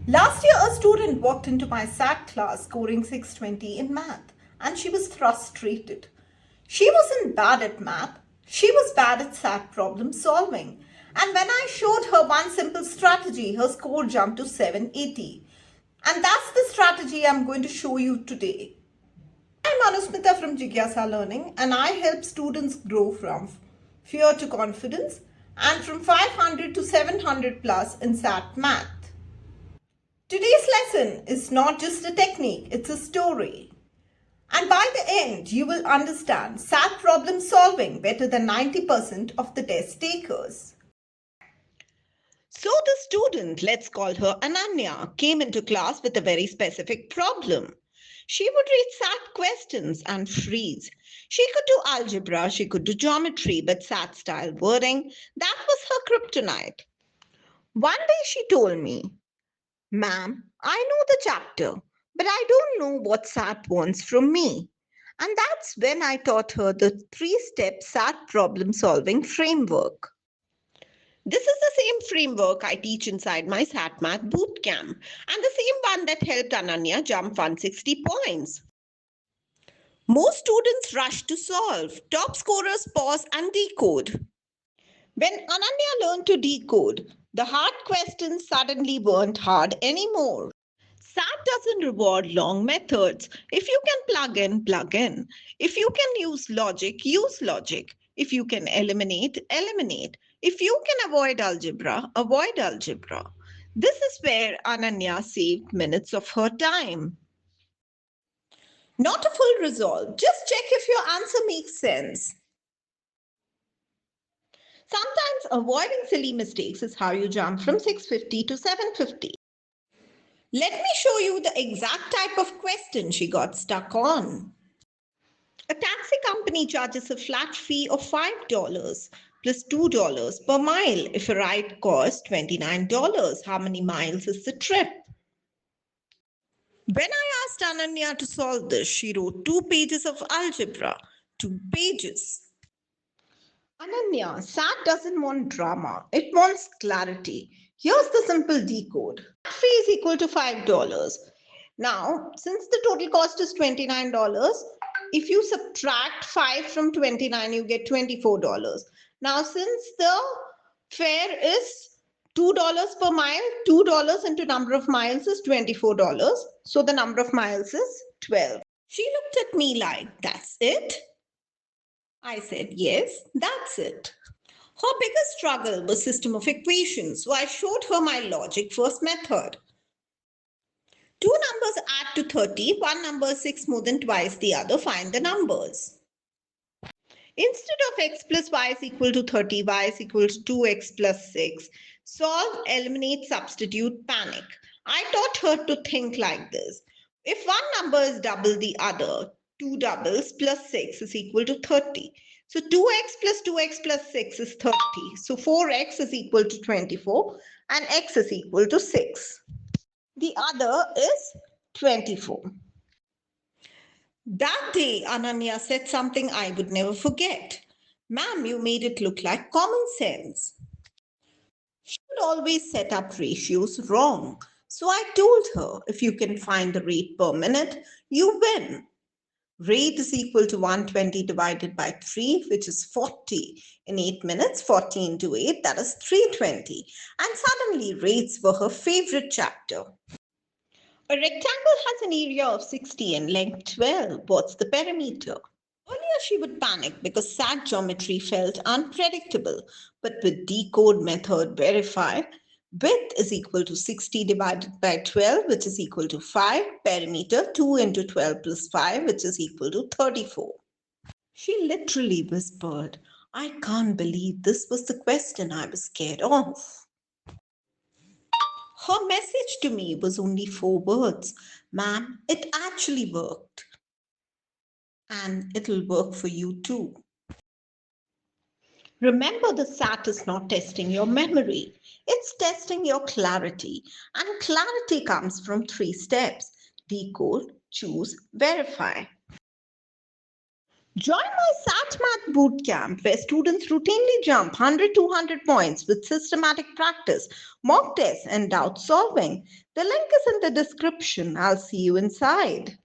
Last year, a student walked into my SAT class scoring 620 in math, and she was frustrated. She wasn't bad at math, she was bad at SAT problem solving. And when I showed her one simple strategy, her score jumped to 780. And that's the strategy I'm going to show you today. I'm Anusmita from Jigyaasa Learning, and I help students grow from fear to confidence and from 500 to 700 plus in SAT Math. Today's lesson is not just a technique, it's a story. And by the end, you will understand SAT problem solving better than 90% of the test takers. So the student, let's call her Ananya, came into class with a very specific problem. She would read SAT questions and freeze. She could do algebra, she could do geometry, but SAT style wording, that was her kryptonite. One day she told me, "Ma'am, I know the chapter, but I don't know what SAT wants from me." And that's when I taught her the 3-step SAT problem solving framework. This is the same framework I teach inside my SAT Math Bootcamp, and the same one that helped Ananya jump 160 points. Most students rush to solve. Top scorers pause and decode. When Ananya learned to decode, the hard questions suddenly weren't hard anymore. SAT doesn't reward long methods. If you can plug in, plug in. If you can use logic, use logic. If you can eliminate, eliminate. If you can avoid algebra, avoid algebra. This is where Ananya saved minutes of her time. Not a full resolve. Just check if your answer makes sense. Sometimes avoiding silly mistakes is how you jump from 650 to 750. Let me show you the exact type of question she got stuck on. A taxi company charges a flat fee of $5 plus $2 per mile if a ride costs $29. How many miles is the trip? When I asked Ananya to solve this, she wrote 2 pages of algebra. 2 pages. Ananya, SAT doesn't want drama. It wants clarity. Here's the simple decode. Fee is equal to $5. Now, since the total cost is $29, if you subtract 5 from 29, you get $24. Now, since the fare is $2 per mile, $2 into number of miles is $24. So the number of miles is 12. She looked at me like, "That's it?" I said, "Yes, that's it." Her biggest struggle was system of equations, so I showed her my logic first method. Two numbers add to 30, one number is 6 more than twice the other, find the numbers. Instead of x plus y is equal to 30, y is equal to 2x plus 6, solve, eliminate, substitute, panic. I taught her to think like this. If one number is double the other, 2 doubles plus 6 is equal to 30. So 2x plus 6 is 30. So 4x is equal to 24 and x is equal to 6. The other is 24. That day, Ananya said something I would never forget. "Ma'am, you made it look like common sense." She would always set up ratios wrong. So I told her, if you can find the rate per minute, you win. Rate is equal to 120 divided by 3, which is 40. In 8 minutes, 40 into 8, that is 320. And suddenly, rates were her favorite chapter. A rectangle has an area of 60 and length 12. What's the perimeter? Earlier, she would panic because SAT geometry felt unpredictable. But with decode method verify, width is equal to 60 divided by 12, which is equal to 5. Perimeter 2 into 12 plus 5, which is equal to 34. She literally whispered, "I can't believe this was the question I was scared of." Her message to me was only 4 words. "Ma'am, it actually worked. And it'll work for you too." Remember, the SAT is not testing your memory. It's testing your clarity. And clarity comes from 3 steps: decode, choose, verify. Join my SAT Math Bootcamp, where students routinely jump 100 to 200 points with systematic practice, mock tests, and doubt solving. The link is in the description. I'll see you inside.